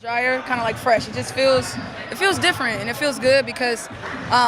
Drier, kind of like fresh. It feels different and it feels good because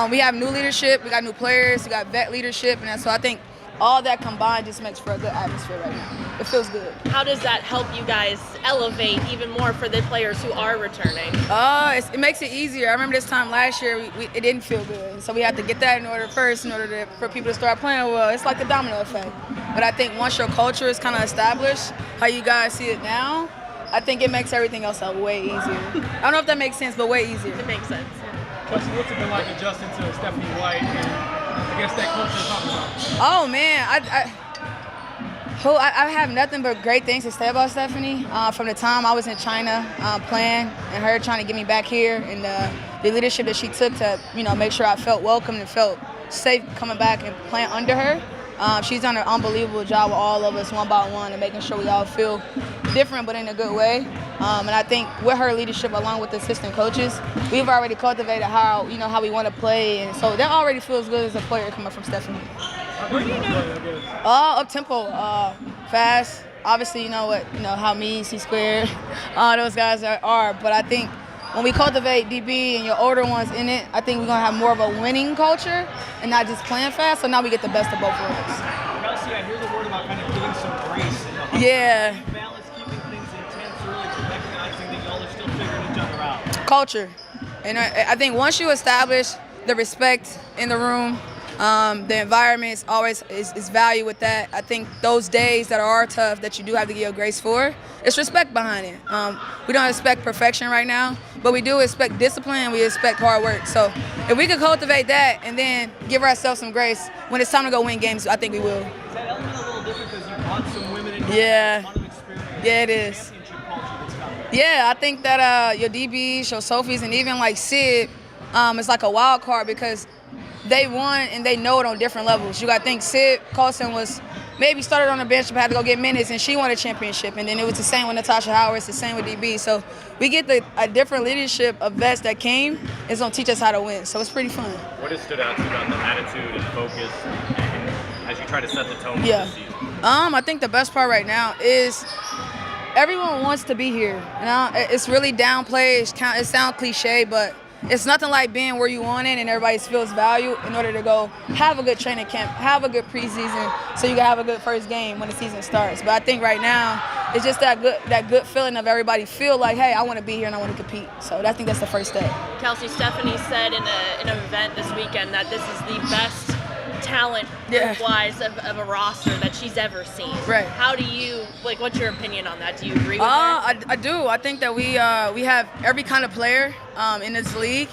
we have new leadership, we got new players, we got vet leadership, and so I think all that combined just makes for a good atmosphere right now. It feels good. How does that help you guys elevate even more for the players who are returning? It makes it easier. I remember this time last year, it didn't feel good. So we had to get that in order first in order for people to start playing well. It's like the domino effect. But I think once your culture is kind of established, how you guys see it now, I think it makes everything else way easier. I don't know if that makes sense, but way easier. It makes sense. Kelsey, what's it been like adjusting to Stephanie White and I guess that culture you're talking about? Oh man, I have nothing but great things to say about Stephanie. From the time I was in China playing and her trying to get me back here, and the leadership that she took to make sure I felt welcome and felt safe coming back and playing under her. She's done an unbelievable job with all of us one by one and making sure we all feel different but in a good way. And I think with her leadership along with the assistant coaches, we've already cultivated how we want to play, and so that already feels good as a player coming from Stephanie. Where do you play? Up tempo, fast. Obviously, how me, C squared, those guys are. But I think when we cultivate DB and your older ones in it, I think we're gonna have more of a winning culture and not just playing fast. So now we get the best of both worlds. Kelsey, I hear the word about kind of getting some grace in the huddle. Yeah. How do you balance keeping things intense early to recognizing that y'all are still figuring each other out? Culture, and I think once you establish the respect in the room. The environment is always is value with that. I think those days that are tough that you do have to give your grace for, it's respect behind it. We don't expect perfection right now, but we do expect discipline and we expect hard work. So if we could cultivate that and then give ourselves some grace when it's time to go win games, I think we will. Is that element a little different because you brought some women in? Yeah. A lot of experience. Yeah, it is. Yeah, I think that your DBs, your Sophies, and even like Sid, it's like a wild card because they won and they know it on different levels. You got to think Sid Colson was maybe started on the bench but had to go get minutes, and she won a championship. And then it was the same with Natasha Howard. It's the same with DB. So we get a different leadership of vets that came. It's going to teach us how to win. So it's pretty fun. What has stood out to you about the attitude and focus and as you try to set the tone for the season? I think the best part right now is everyone wants to be here. It's really downplayed. It sounds cliche, but it's nothing like being where you want it and everybody feels value in order to go have a good training camp, have a good preseason, so you can have a good first game when the season starts. But I think right now it's just that good feeling of everybody feel like, hey, I want to be here and I want to compete. So I think that's the first step. Kelsey, Stephanie said in an event this weekend that this is the best talent wise of a roster that she's ever seen. Right. How do you, what's your opinion on that? Do you agree with that? I do. I think that we have every kind of player in this league.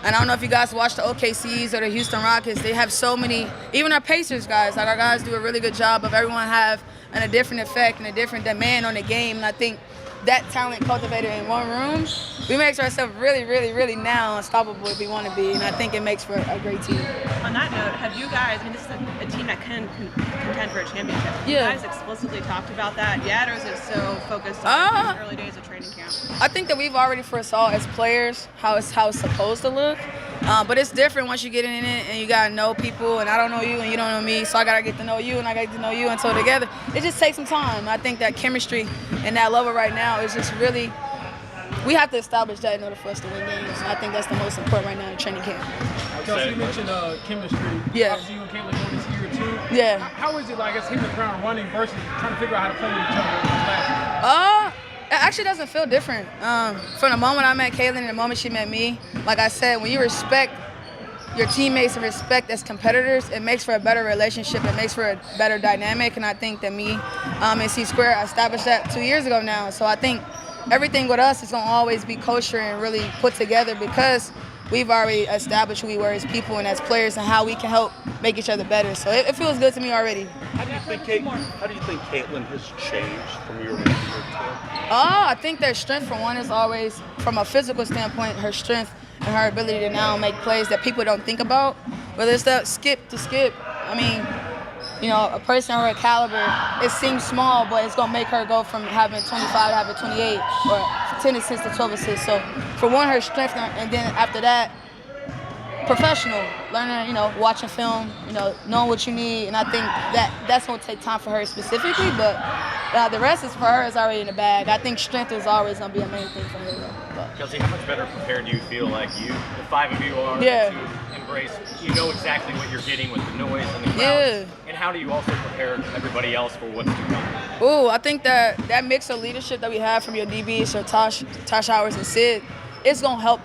And I don't know if you guys watch the OKCs or the Houston Rockets. They have so many, even our Pacers guys, like our guys do a really good job of everyone have a different effect and a different demand on the game. And I think that talent cultivated in one room, we make ourselves really, really, really now unstoppable if we want to be, and I think it makes for a great team. On that note, have you guys, this is a team that can contend for a championship, have you guys explicitly talked about that yet, or is it so focused on the early days of training camp? I think that we've already foresaw as players how it's supposed to look, but it's different once you get in it and you got to know people, and I don't know you and you don't know me, so I got to get to know you and I got to know you, and so together, it just takes some time. I think that chemistry and that level right now is just really, we have to establish that in order for us to win games. And I think that's the most important right now in training camp. Kelsey, you mentioned chemistry. Yeah. Obviously, you and Caitlin doing this year too. Yeah. How is it, hitting the ground running versus trying to figure out how to play with each other? It actually doesn't feel different. From the moment I met Caitlin and the moment she met me, like I said, when you respect your teammates and respect as competitors, it makes for a better relationship. It makes for a better dynamic, and I think that me and C Square established that 2 years ago now. So I think everything with us is going to always be kosher and really put together because we've already established who we were as people and as players and how we can help make each other better. So it feels good to me already. How do you think Caitlin has changed from your year to I think their strength, for one, is always, from a physical standpoint, her strength and her ability to now make plays that people don't think about. Whether it's that skip to skip, I mean, a person of her caliber, it seems small, but it's going to make her go from having 25 to having 28 or 10 assists to 12 assists. So for one, her strength, and then after that, professional, learning, watching film, knowing what you need. And I think that's going to take time for her specifically, but the rest is for her is already in the bag. I think strength is always going to be a main thing for her, though. Kelsey, how much better prepared do you feel like the 5 of you are to embrace, you know exactly what you're getting with the noise and the crowd? Yeah. And how do you also prepare everybody else for what's to come? Oh, I think that mix of leadership that we have from your DBs, so Tosh Howard and Sid, it's going to help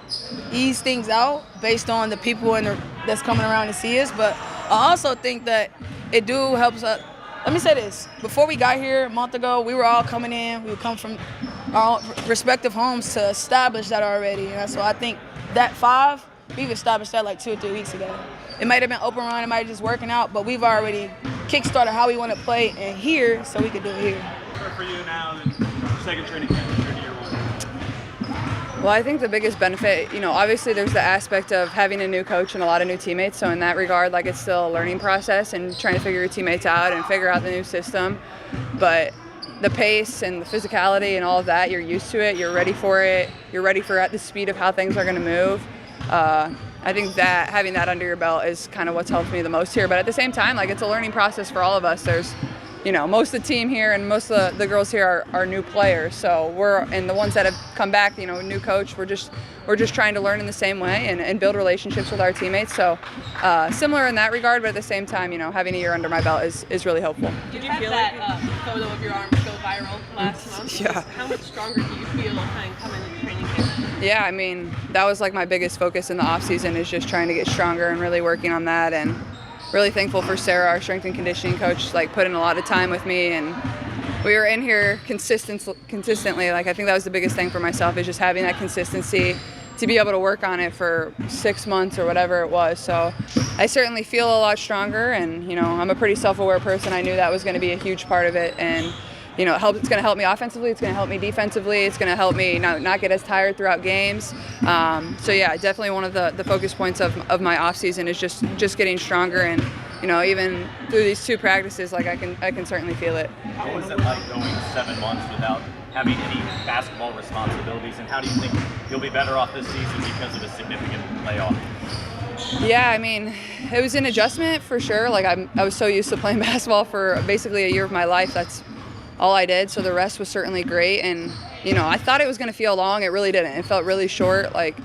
ease things out based on the people that's coming around to see us. But I also think that it do helps us. Let me say this. Before we got here a month ago, we were all coming in. We would come from our respective homes to establish that already. And so I think that 5, we've established that like 2 or 3 weeks ago. It might have been open run, it might have just working out, but we've already kickstarted how we want to play in here so we could do it here. For you now, the second training camp, year 1. Well, I think the biggest benefit, obviously there's the aspect of having a new coach and a lot of new teammates. So in that regard, like it's still a learning process and trying to figure your teammates out and figure out the new system. But the pace and the physicality and all of that, you're used to it, you're ready for it, you're ready for at the speed of how things are going to move. I think that having that under your belt is kind of what's helped me the most here. But at the same time, like it's a learning process for all of us. There's, most of the team here and most of the girls here are new players. So and the ones that have come back, new coach, we're just trying to learn in the same way and build relationships with our teammates. So similar in that regard, but at the same time, having a year under my belt is really helpful. Did you feel that photo of your arms go viral last month? Yeah. How much stronger do you feel kind of coming into training camp? Yeah, I mean, that was like my biggest focus in the off season is just trying to get stronger and really working on that. And really thankful for Sarah, our strength and conditioning coach, like put in a lot of time with me. And we were in here consistently. Like I think that was the biggest thing for myself is just having that consistency to be able to work on it for 6 months or whatever it was. So I certainly feel a lot stronger. And, I'm a pretty self-aware person. I knew that was going to be a huge part of it. And it's going to help me offensively. It's going to help me defensively. It's going to help me not get as tired throughout games. So yeah, definitely one of the focus points of my off season is just getting stronger. And even through these 2 practices, like I can certainly feel it. How was it like going 7 months without having any basketball responsibilities? And how do you think you'll be better off this season because of a significant layoff? Yeah, I mean, it was an adjustment for sure. Like I was so used to playing basketball for basically a year of my life. That's all I did, so the rest was certainly great. And I thought it was going to feel long. It really didn't. It felt really short. Like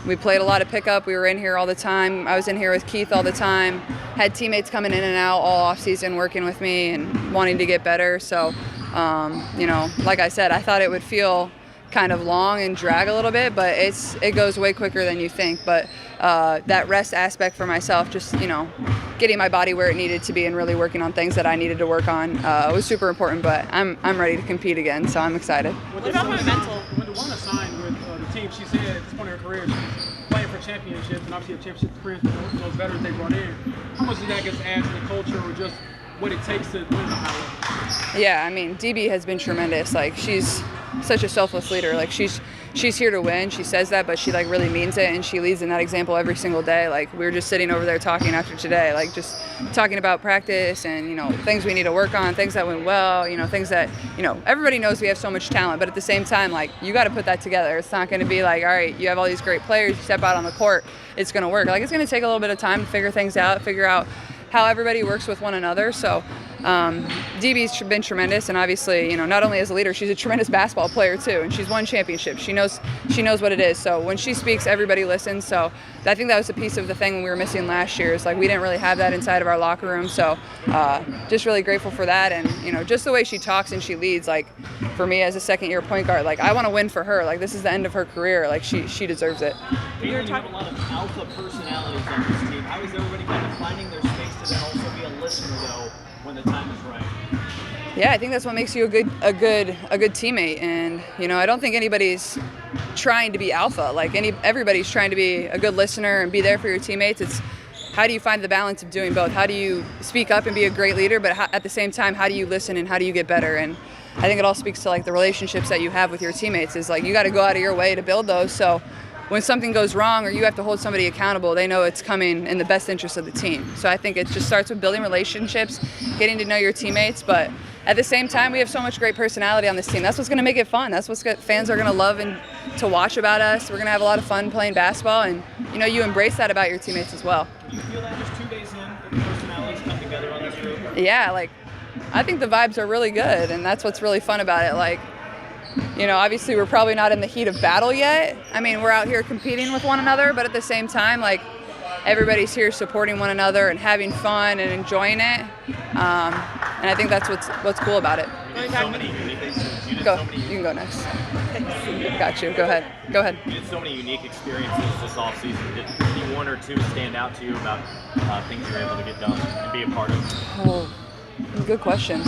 we played a lot of pickup. We were in here all the time. I was in here with Keith all the time. Had teammates coming in and out all off season working with me and wanting to get better. So like I said, I thought it would feel kind of long and drag a little bit, but it goes way quicker than you think. But that rest aspect for myself, just getting my body where it needed to be and really working on things that I needed to work on was super important. But I'm ready to compete again, so I'm excited. What about my mental? When DeWanna signed with the team, she said at this point in her career she's playing for championships and obviously a championship experience with those veterans they brought in. How much does that get to add to the culture or just what it takes to win the high level? Yeah, I mean, DB has been tremendous. Like she's such a selfless leader. Like she's here to win. She says that, but she like really means it, and she leads in that example every single day. Like we were just sitting over there talking after today, like just talking about practice and things we need to work on, things that went well, things that everybody knows we have so much talent, but at the same time, like you got to put that together. It's not going to be like, all right, you have all these great players, you step out on the court, it's going to work. Like it's going to take a little bit of time to figure things out, figure out how everybody works with one another. So DB's been tremendous, and obviously, not only as a leader, she's a tremendous basketball player too, and she's won championships. She knows what it is. So when she speaks, everybody listens. So I think that was a piece of the thing we were missing last year. Is like we didn't really have that inside of our locker room. So just really grateful for that, and just the way she talks and she leads. Like for me as a second-year point guard, like I want to win for her. Like this is the end of her career. Like she deserves it. You have a lot of alpha personalities on this team. How is everybody kind of finding their space to then also be a listener though when the time is right? Yeah, I think that's what makes you a good teammate. And I don't think anybody's trying to be alpha. Like everybody's trying to be a good listener and be there for your teammates. It's how do you find the balance of doing both? How do you speak up and be a great leader, but at the same time, how do you listen and how do you get better? And I think it all speaks to like the relationships that you have with your teammates. Is like you got to go out of your way to build those. So when something goes wrong or you have to hold somebody accountable, they know it's coming in the best interest of the team. So I think it just starts with building relationships, getting to know your teammates, but at the same time, we have so much great personality on this team. That's what's going to make it fun. That's what fans are going to love and to watch about us. We're going to have a lot of fun playing basketball, and you embrace that about your teammates as well. Do you feel that just 2 days in, that the personalities come together on this group? Yeah, I think the vibes are really good, and that's what's really fun about it. Obviously we're probably not in the heat of battle yet. I mean, we're out here competing with one another, but at the same time, everybody's here supporting one another and having fun and enjoying it. And I think that's what's cool about it. You did so many unique things. You can go next. Got you. Go ahead. You did so many unique experiences this offseason. Did any one or two stand out to you about things you're able to get done and be a part of? Oh, good question.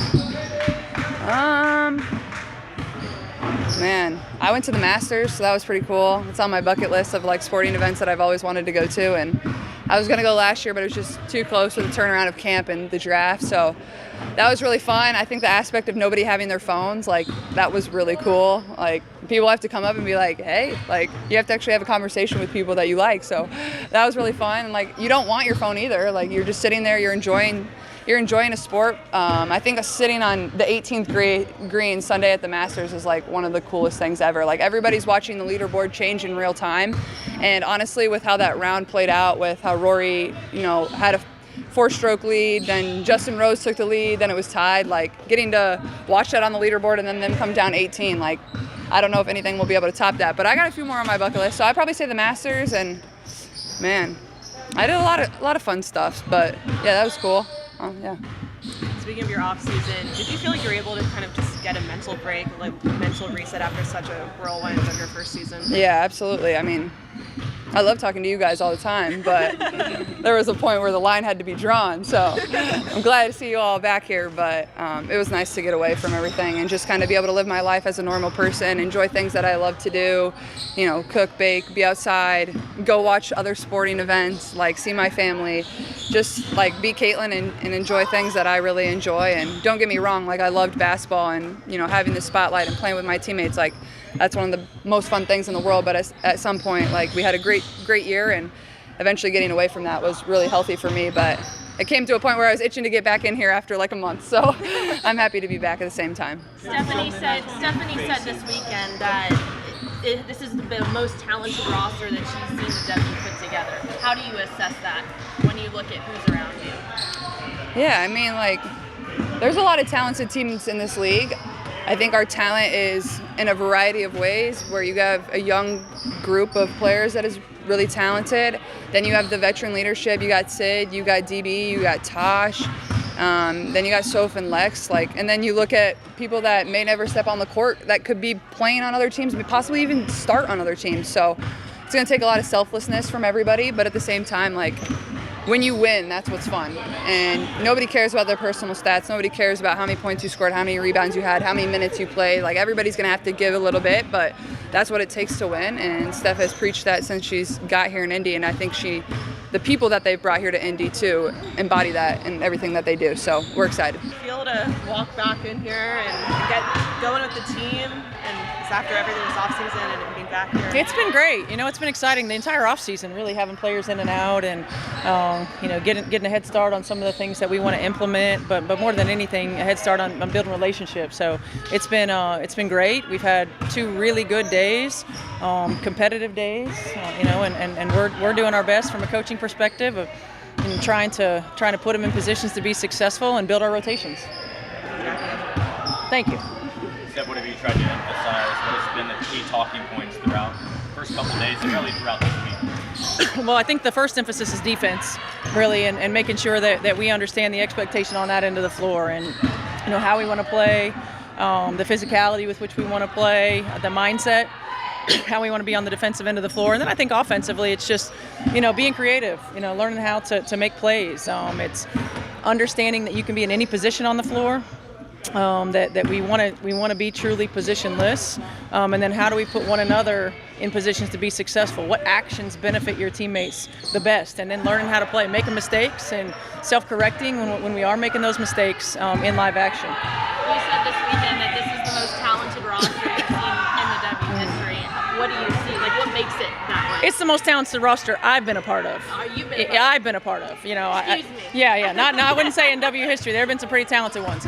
Man, I went to the Masters, so that was pretty cool. It's on my bucket list of sporting events that I've always wanted to go to, and I was gonna go last year, but it was just too close with the turnaround of camp and the draft, so that was really fun. I think the aspect of nobody having their phones, that was really cool. People have to come up and be like, hey, you have to actually have a conversation with people that you like, so that was really fun. And you don't want your phone either. You're just sitting there, you're enjoying a sport. I think sitting on the 18th green Sunday at the Masters is one of the coolest things ever. Everybody's watching the leaderboard change in real time, and honestly, with how that round played out, with how Rory, had a 4-stroke lead, then Justin Rose took the lead, then it was tied. Getting to watch that on the leaderboard and then them come down 18. I don't know if anything will be able to top that, but I got a few more on my bucket list. So I'd probably say the Masters, and man, I did a lot of fun stuff. But yeah, that was cool. Yeah. Speaking of your off season, did you feel like you were able to kind of just get a mental break, mental reset after such a whirlwind of your first season? Yeah, absolutely. I mean, I love talking to you guys all the time, but there was a point where the line had to be drawn. So I'm glad to see you all back here, but it was nice to get away from everything and just kind of be able to live my life as a normal person, enjoy things that I love to do, cook, bake, be outside, go watch other sporting events, see my family, just be Caitlin and enjoy things that I really enjoy. And don't get me wrong, I loved basketball and, having the spotlight and playing with my teammates, that's one of the most fun things in the world. But at some point, we had a great year, and eventually getting away from that was really healthy for me. But it came to a point where I was itching to get back in here after a month. So I'm happy to be back at the same time. Stephanie said this weekend that this is the most talented roster that she's seen the W put together. How do you assess that when you look at who's around you? Yeah, I mean, there's a lot of talented teams in this league. I think our talent is in a variety of ways, where you have a young group of players that is really talented. Then you have the veteran leadership. You got Sid, you got DB, you got Tosh. Then you got Soph and Lex. And then you look at people that may never step on the court that could be playing on other teams, possibly even start on other teams. So it's going to take a lot of selflessness from everybody, but at the same time, when you win, that's what's fun. And nobody cares about their personal stats. Nobody cares about how many points you scored, how many rebounds you had, how many minutes you played. Everybody's going to have to give a little bit, but that's what it takes to win. And Steph has preached that since she's got here in Indy. And I think the people that they've brought here to Indy too embody that in everything that they do. So we're excited. Feel to walk back in here and get going with the team, and it's after everything was off season and being back here. It's been great. It's been exciting the entire off season, really having players in and out, and getting a head start on some of the things that we want to implement. But more than anything, a head start on building relationships. So it's been great. We've had 2 really good days, competitive days, and we're doing our best from a coaching perspective of trying to put them in positions to be successful and build our rotations. Thank you. Steph, what have you tried to emphasize? What has been the key talking points throughout the first couple of days and really throughout this week? Well, I think the first emphasis is defense, really, and making sure that we understand the expectation on that end of the floor, and how we want to play, the physicality with which we want to play, the mindset, how we want to be on the defensive end of the floor. And then I think offensively, it's just, being creative, learning how to make plays. It's understanding that you can be in any position on the floor, that we want to be truly positionless, and then how do we put one another in positions to be successful? What actions benefit your teammates the best? And then learning how to play, making mistakes and self-correcting when we are making those mistakes in live action. You said this weekend that this is the most talented roster you've seen in the W history. What do you see? Like, what makes it that way? It's the most talented roster I've been a part of. You've been I've been a part of. You know, Excuse me. yeah. Not I wouldn't say in W history. There have been some pretty talented ones.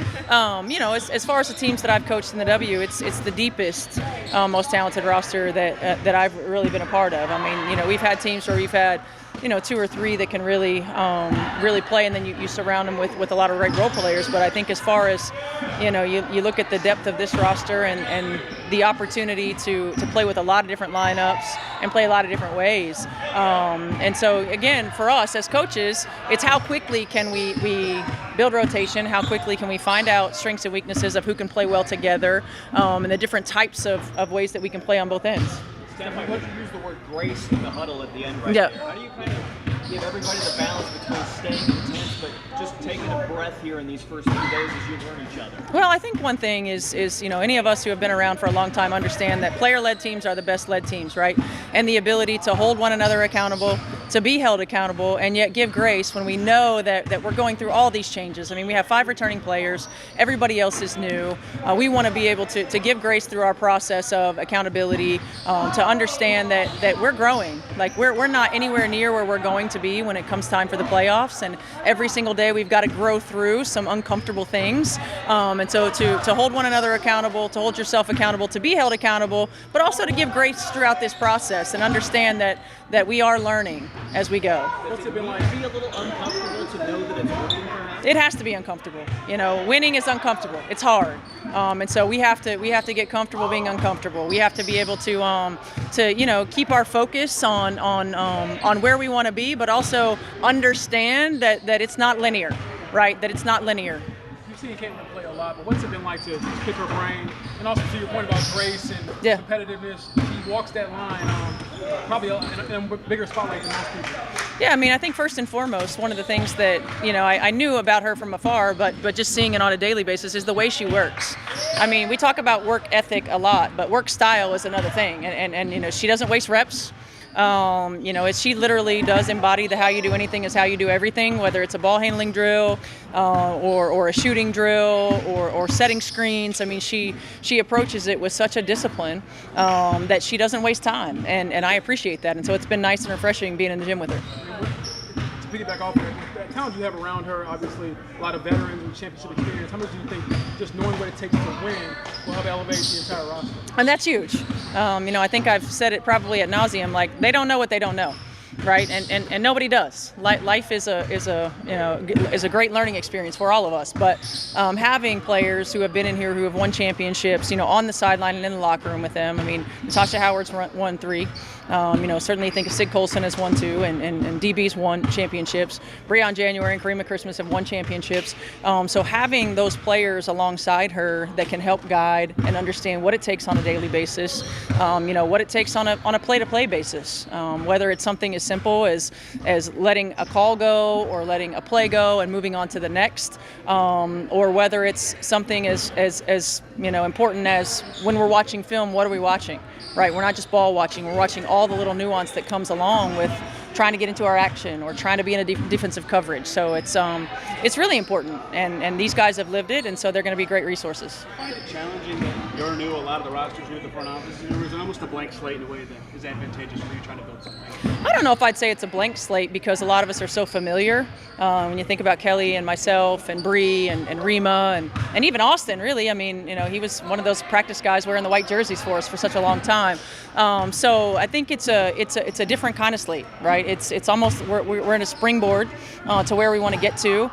You know, as far as the teams that I've coached in the W, it's the deepest, most talented roster that I've really been a part of. I mean, you know, we've had teams where we've had, you know, 2 or 3 that can really play, and then you surround them with a lot of great role players. But I think as far as, you know, you look at the depth of this roster and the opportunity to play with a lot of different lineups and play a lot of different ways. And so, again, for us as coaches, it's how quickly can we build rotation, how quickly can we find out strengths and weaknesses of who can play well together, and the different types of ways that we can play on both ends. Stephanie, why did you use the word grace in the huddle at the end right Yeah. there? How do you kind of give everybody the balance between staying intense but just taking a breath here in these first few days as you learn each other? Well, I think one thing is you know, any of us who have been around for a long time understand that player-led teams are the best-led teams, right? And the ability to hold one another accountable, to be held accountable, and yet give grace when we know that we're going through all these changes. I mean, we have 5 returning players. Everybody else is new. We want to be able to give grace through our process of accountability, to understand that we're growing. Like, we're not anywhere near where we're going to be when it comes time for the playoffs, and every single day we've got to grow through some uncomfortable things. And so to hold one another accountable, to hold yourself accountable, to be held accountable, but also to give grace throughout this process and understand that we are learning as we go. What's it been like? Be a little uncomfortable to know that it's working perhaps? It has to be uncomfortable. You know, winning is uncomfortable. It's hard, and so we have to get comfortable being uncomfortable. We have to be able to you know, keep our focus on where we want to be, but also understand that it's not linear, right? That it's not linear. You've seen Caitlin play a lot, but what's it been like to pick her brain? And also to your point about grace and competitiveness, she walks that line probably in a bigger spotlight than most people. Yeah, I mean, I think first and foremost, one of the things that, you know, I knew about her from afar, but just seeing it on a daily basis is the way she works. I mean, we talk about work ethic a lot, but work style is another thing. And you know, she doesn't waste reps. You know, she literally does embody the how you do anything is how you do everything, whether it's a ball handling drill or a shooting drill or setting screens. I mean, she approaches it with such a discipline that she doesn't waste time, and I appreciate that. And so it's been nice and refreshing being in the gym with her. To piggyback off of that, the talent you have around her, obviously a lot of veterans and championship experience. How much do you think just knowing what it takes to win will help elevate the entire roster? And that's huge. You know, I think I've said it probably ad nauseum. Like, they don't know what they don't know, right? And nobody does. Life is a great learning experience for all of us. But having players who have been in here who have won championships, you know, on the sideline and in the locker room with them. I mean, Natasha Howard's won 3. You know, certainly think of Sid Colson has won 2, and DB's won championships. Breon January and Karima Christmas have won championships. So having those players alongside her that can help guide and understand what it takes on a daily basis, you know, what it takes on a play-to-play basis, whether it's something as simple as letting a call go or letting a play go and moving on to the next, or whether it's something as you know, important as when we're watching film, what are we watching? Right, we're not just ball watching, we're watching all the little nuance that comes along with trying to get into our action or trying to be in a defensive coverage. So it's really important, and these guys have lived it, and so they're going to be great resources. I find it challenging that you're new, a lot of the rosters new at the front office, and there's almost a blank slate in a way that is advantageous for you trying to build something. I don't know if I'd say it's a blank slate because a lot of us are so familiar. When you think about Kelly and myself and Bree and Rima and even Austin, really, I mean, you know, he was one of those practice guys wearing the white jerseys for us for such a long time. So I think it's a different kind of slate, right? It's almost we're in a springboard to where we want to get to.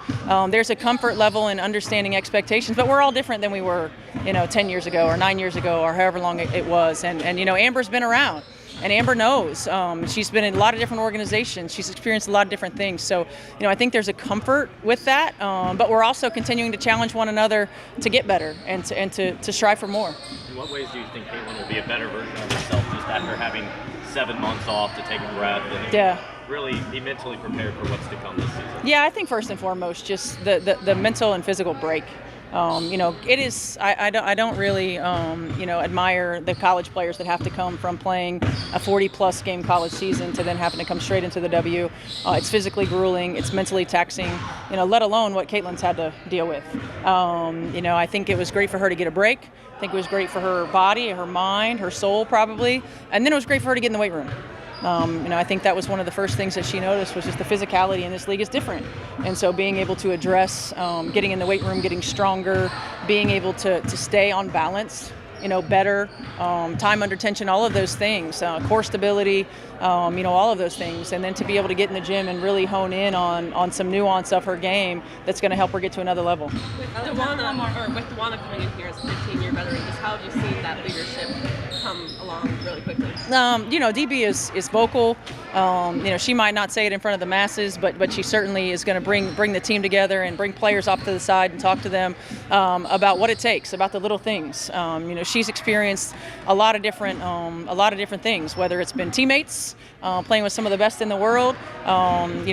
There's a comfort level in understanding expectations, but we're all different than we were, you know, 10 years ago or 9 years ago or however long it was. And you know, Amber's been around. And Amber knows. She's been in a lot of different organizations. She's experienced a lot of different things. So, you know, I think there's a comfort with that. But we're also continuing to challenge one another to get better and to strive for more. In what ways do you think Caitlin will be a better version of herself just after having 7 months off to take a breath and really be mentally prepared for what's to come this season? Yeah, I think first and foremost, just the mental and physical break. It is. I don't really admire the college players that have to come from playing a 40-plus game college season to then having to come straight into the W. It's physically grueling. It's mentally taxing. Let alone what Caitlin's had to deal with. I think it was great for her to get a break. I think it was great for her body, her mind, her soul probably, and then it was great for her to get in the weight room. I think that was one of the first things that she noticed was just the physicality in this league is different. And so being able to address getting in the weight room, getting stronger, being able to stay on balance, better, time under tension, all of those things, core stability, all of those things. And then to be able to get in the gym and really hone in on some nuance of her game that's going to help her get to another level. With Dewana coming in here as a 15-year veteran, just how have you seen that leadership come along really quickly? DB is vocal. She might not say it in front of the masses, but she certainly is going to bring the team together and bring players off to the side and talk to them about what it takes, about the little things. She's experienced a lot of different things, whether it's been teammates, playing with some of the best in the world,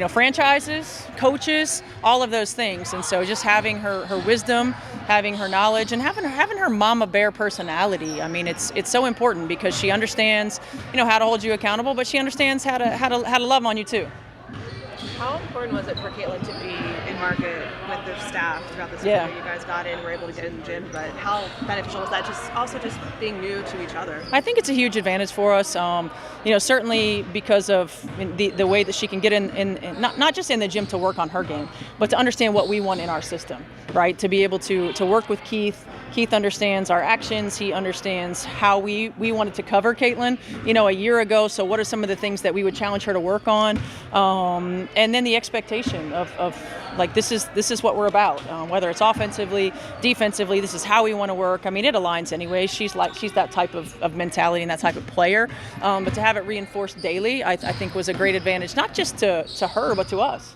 franchises, coaches, all of those things. And so just having her wisdom, having her knowledge, and having her mama bear personality. I mean, it's so important because she understands, how to hold you accountable, but she understands how to love on you too. How important was it for Caitlin to be in market with their staff throughout the season? You guys got in, were able to get in the gym, but how beneficial was that? Just being new to each other. I think it's a huge advantage for us. Certainly because of the way that she can get in not just in the gym to work on her game, but to understand what we want in our system, right? To be able to work with Keith. Keith understands our actions. He understands how we wanted to cover Caitlin, a year ago. So what are some of the things that we would challenge her to work on? And then the expectation of like, this is what we're about, whether it's offensively, defensively, this is how we want to work. I mean, it aligns anyway. She's that type of mentality and that type of player. But to have it reinforced daily, I think was a great advantage, not just to her, but to us.